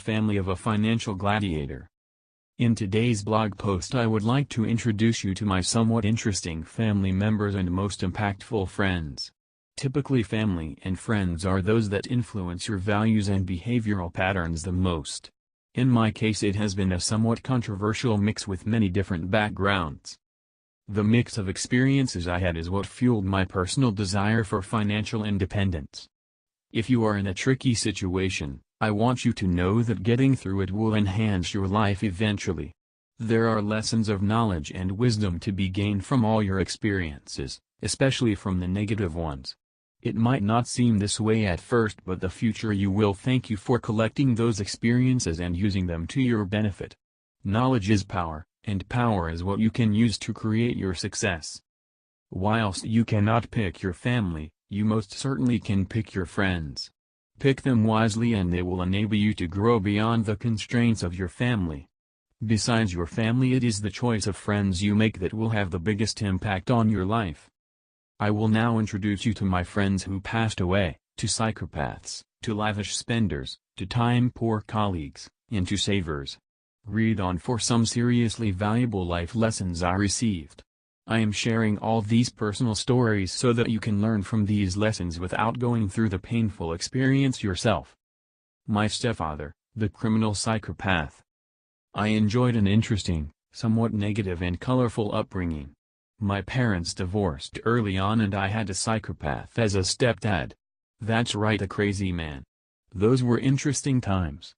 family of a financial gladiator. In today's blog post I would like to introduce you to my somewhat interesting family members and most impactful friends. Typically family and friends are those that influence your values and behavioral patterns the most. In my case it has been a somewhat controversial mix with many different backgrounds. The mix of experiences I had is what fueled my personal desire for financial independence. If you are in a tricky situation, I want you to know that getting through it will enhance your life eventually. There are lessons of knowledge and wisdom to be gained from all your experiences, especially from the negative ones. It might not seem this way at first, but the future you will thank you for collecting those experiences and using them to your benefit. Knowledge is power, and power is what you can use to create your success. Whilst you cannot pick your family, you most certainly can pick your friends. Pick them wisely and they will enable you to grow beyond the constraints of your family. Besides your family, it is the choice of friends you make that will have the biggest impact on your life. I will now introduce you to my friends who passed away, to psychopaths, to lavish spenders, to time-poor colleagues, and to savers. Read on for some seriously valuable life lessons I received. I am sharing all these personal stories so that you can learn from these lessons without going through the painful experience yourself. My stepfather, the criminal psychopath. I enjoyed an interesting, somewhat negative and colorful upbringing. My parents divorced early on and I had a psychopath as a stepdad. That's right, a crazy man. Those were interesting times.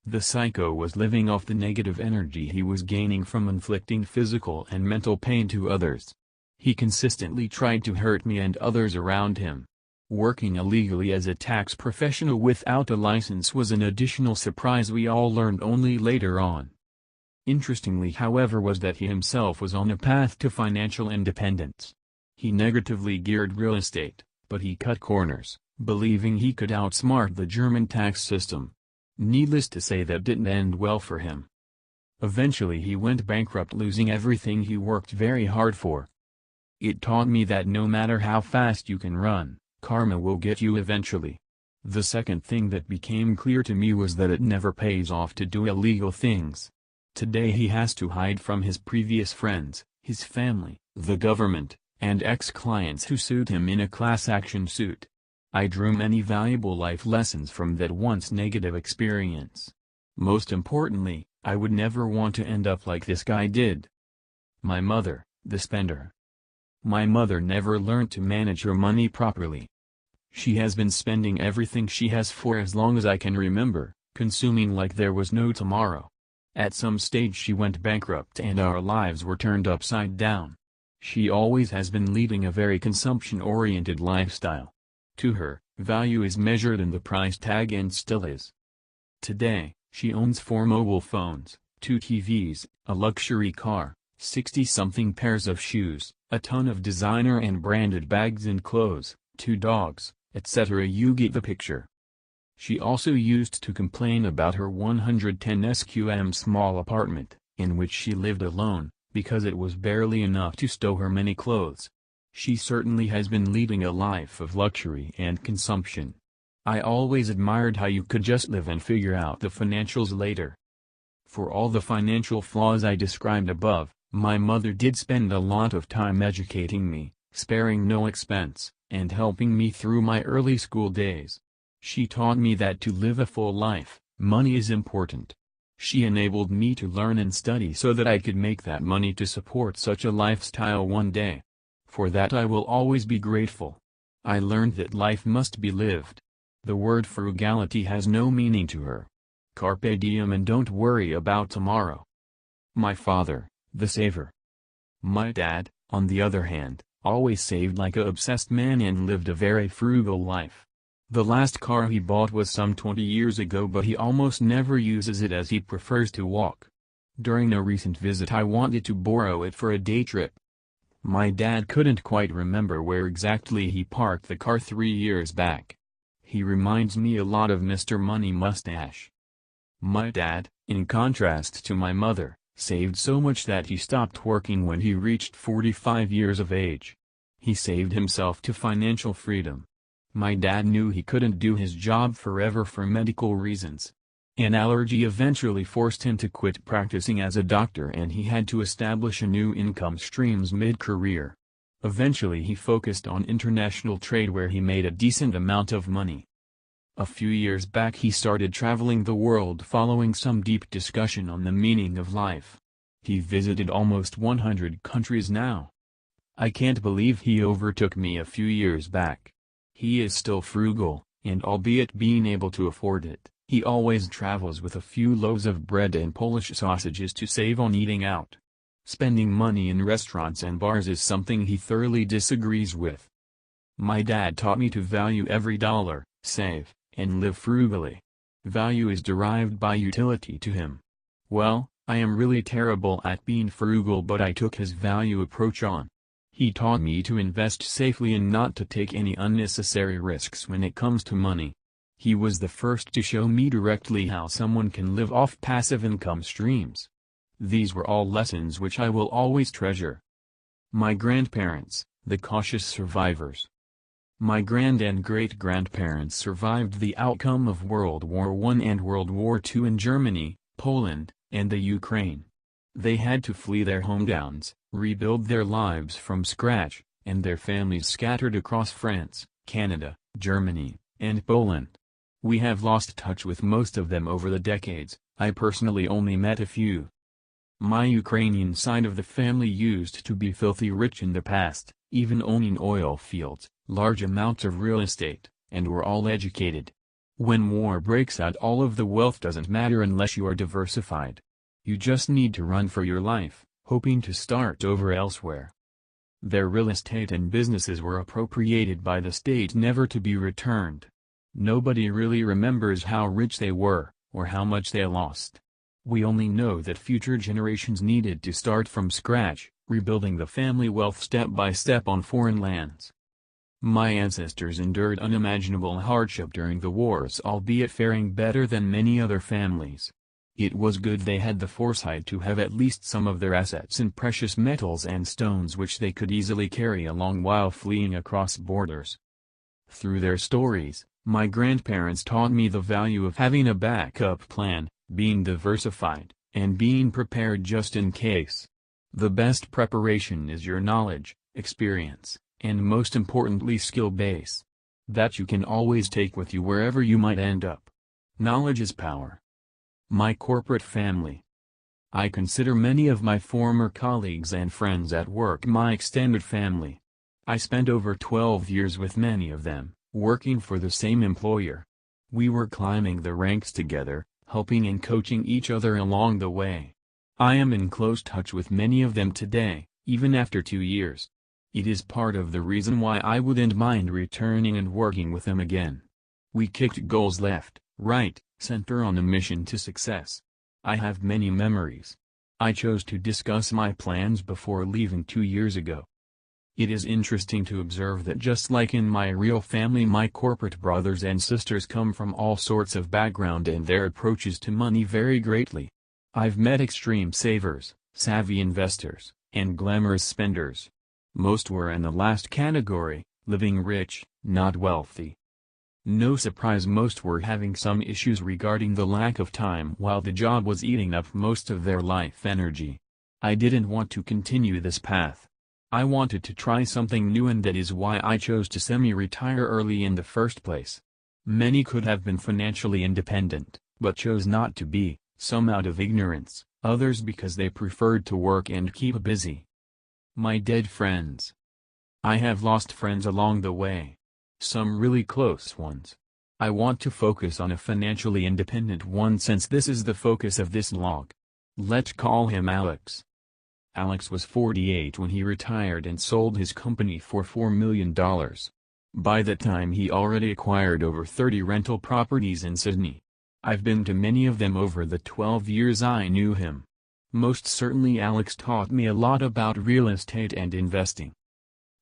The psycho was living off the negative energy he was gaining from inflicting physical and mental pain to others. He consistently tried to hurt me and others around him. Working illegally as a tax professional without a license was an additional surprise we all learned only later on. Interestingly, however, was that he himself was on a path to financial independence. He negatively geared real estate, but he cut corners, believing he could outsmart the German tax system. Needless to say, that didn't end well for him. Eventually he went bankrupt, losing everything he worked very hard for. It taught me that no matter how fast you can run, karma will get you eventually. The second thing that became clear to me was that it never pays off to do illegal things. Today he has to hide from his previous friends, his family, the government, and ex-clients who sued him in a class action suit. I drew many valuable life lessons from that once negative experience. Most importantly, I would never want to end up like this guy did. My mother, the spender. My mother never learned to manage her money properly. She has been spending everything she has for as long as I can remember, consuming like there was no tomorrow. At some stage she went bankrupt and our lives were turned upside down. She always has been leading a very consumption-oriented lifestyle. To her, value is measured in the price tag and still is. Today, she owns 4 mobile phones, 2 TVs, a luxury car, 60-something pairs of shoes, a ton of designer and branded bags and clothes, 2 dogs, etc. You get the picture. She also used to complain about her 110 SQM small apartment, in which she lived alone, because it was barely enough to stow her many clothes. She certainly has been leading a life of luxury and consumption. I always admired how you could just live and figure out the financials later. For all the financial flaws I described above, my mother did spend a lot of time educating me, sparing no expense, and helping me through my early school days. She taught me that to live a full life, money is important. She enabled me to learn and study so that I could make that money to support such a lifestyle one day. For that I will always be grateful. I learned that life must be lived. The word frugality has no meaning to her. Carpe diem and don't worry about tomorrow. My father, the saver. My dad, on the other hand, always saved like a obsessed man and lived a very frugal life. The last car he bought was some 20 years ago, but he almost never uses it as he prefers to walk. During a recent visit I wanted to borrow it for a day trip. My dad couldn't quite remember where exactly he parked the car 3 years back. He reminds me a lot of Mr. Money Mustache. My dad, in contrast to my mother, saved so much that he stopped working when he reached 45 years of age. He saved himself to financial freedom. My dad knew he couldn't do his job forever for medical reasons. An allergy eventually forced him to quit practicing as a doctor and he had to establish a new income streams mid-career. Eventually he focused on international trade where he made a decent amount of money. A few years back he started traveling the world following some deep discussion on the meaning of life. He visited almost 100 countries now. I can't believe he overtook me a few years back. He is still frugal, and albeit being able to afford it, he always travels with a few loaves of bread and Polish sausages to save on eating out. Spending money in restaurants and bars is something he thoroughly disagrees with. My dad taught me to value every dollar, save, and live frugally. Value is derived by utility to him. Well, I am really terrible at being frugal, but I took his value approach on. He taught me to invest safely and not to take any unnecessary risks when it comes to money. He was the first to show me directly how someone can live off passive income streams. These were all lessons which I will always treasure. My grandparents, the cautious survivors. My grand and great-grandparents survived the outcome of World War I and World War II in Germany, Poland, and the Ukraine. They had to flee their hometowns, rebuild their lives from scratch, and their families scattered across France, Canada, Germany, and Poland. We have lost touch with most of them over the decades. I personally only met a few. My Ukrainian side of the family used to be filthy rich in the past, even owning oil fields, large amounts of real estate, and were all educated. When war breaks out, all of the wealth doesn't matter unless you are diversified. You just need to run for your life, hoping to start over elsewhere. Their real estate and businesses were appropriated by the state, never to be returned. Nobody really remembers how rich they were, or how much they lost. We only know that future generations needed to start from scratch, rebuilding the family wealth step by step on foreign lands. My ancestors endured unimaginable hardship during the wars, albeit faring better than many other families. It was good they had the foresight to have at least some of their assets in precious metals and stones which they could easily carry along while fleeing across borders. Through their stories, my grandparents taught me the value of having a backup plan, being diversified, and being prepared just in case. The best preparation is your knowledge, experience, and most importantly skill base. That you can always take with you wherever you might end up. Knowledge is power. My corporate family. I consider many of my former colleagues and friends at work my extended family. I spent over 12 years with many of them, working for the same employer. We were climbing the ranks together, helping and coaching each other along the way. I am in close touch with many of them today, even after 2 years. It is part of the reason why I wouldn't mind returning and working with them again. We kicked goals left, right, center on a mission to success. I have many memories. I chose to discuss my plans before leaving 2 years ago. It is interesting to observe that just like in my real family, my corporate brothers and sisters come from all sorts of background and their approaches to money vary greatly. I've met extreme savers, savvy investors, and glamorous spenders. Most were in the last category, living rich, not wealthy. No surprise, most were having some issues regarding the lack of time while the job was eating up most of their life energy. I didn't want to continue this path. I wanted to try something new, and that is why I chose to semi-retire early in the first place. Many could have been financially independent, but chose not to be, some out of ignorance, others because they preferred to work and keep busy. My dead friends. I have lost friends along the way. Some really close ones. I want to focus on a financially independent one since this is the focus of this log. Let's call him Alex. Alex was 48 when he retired and sold his company for $4 million. By that time he already acquired over 30 rental properties in Sydney. I've been to many of them over the 12 years I knew him. Most certainly Alex taught me a lot about real estate and investing.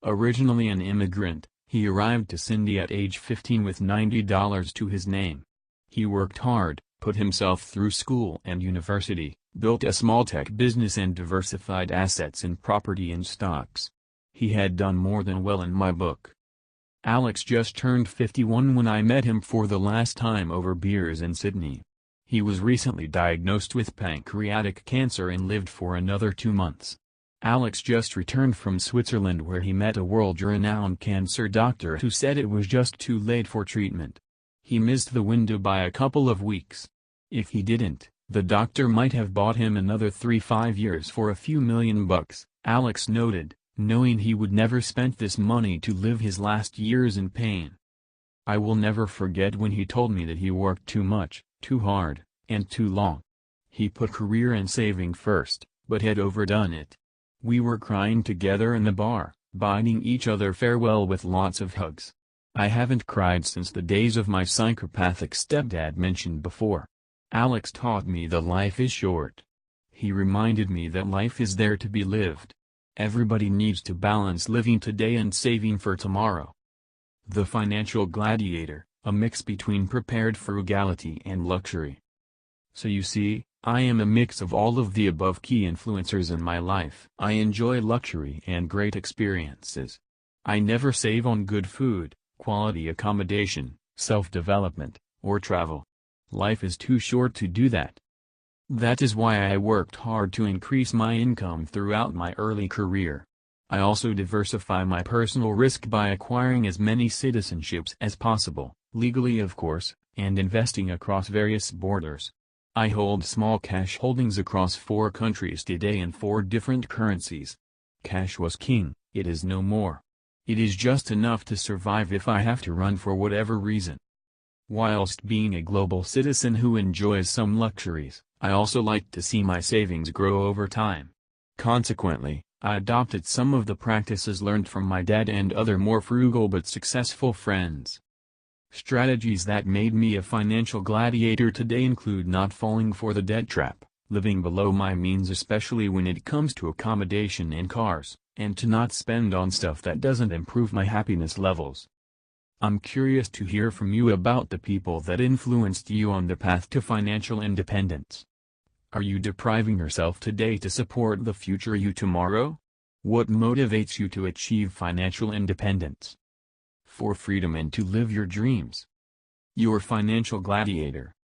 Originally an immigrant, he arrived to Sydney at age 15 with $90 to his name. He worked hard, put himself through school and university, built a small tech business and diversified assets in property and stocks. He had done more than well in my book. Alex just turned 51 when I met him for the last time over beers in Sydney. He was recently diagnosed with pancreatic cancer and lived for another 2 months. Alex just returned from Switzerland where he met a world-renowned cancer doctor who said it was just too late for treatment. He missed the window by a couple of weeks. If he didn't, the doctor might have bought him another 3-5 years for a few $1,000,000, Alex noted, knowing he would never spend this money to live his last years in pain. I will never forget when he told me that he worked too much, too hard, and too long. He put career and saving first, but had overdone it. We were crying together in the bar, bidding each other farewell with lots of hugs. I haven't cried since the days of my psychopathic stepdad mentioned before. Alex taught me that life is short. He reminded me that life is there to be lived. Everybody needs to balance living today and saving for tomorrow. The Financial Gladiator, a mix between prepared frugality and luxury. So you see, I am a mix of all of the above key influencers in my life. I enjoy luxury and great experiences. I never save on good food, quality accommodation, self-development, or travel. Life is too short to do that. That is why I worked hard to increase my income throughout my early career. I also diversify my personal risk by acquiring as many citizenships as possible, legally of course, and investing across various borders. I hold small cash holdings across 4 countries today in 4 different currencies. Cash was king, it is no more. It is just enough to survive if I have to run for whatever reason. Whilst being a global citizen who enjoys some luxuries, I also like to see my savings grow over time. Consequently, I adopted some of the practices learned from my dad and other more frugal but successful friends. Strategies that made me a financial gladiator today include not falling for the debt trap, living below my means especially when it comes to accommodation and cars, and to not spend on stuff that doesn't improve my happiness levels. I'm curious to hear from you about the people that influenced you on the path to financial independence. Are you depriving yourself today to support the future you tomorrow? What motivates you to achieve financial independence? For freedom and to live your dreams. Your Financial Gladiator.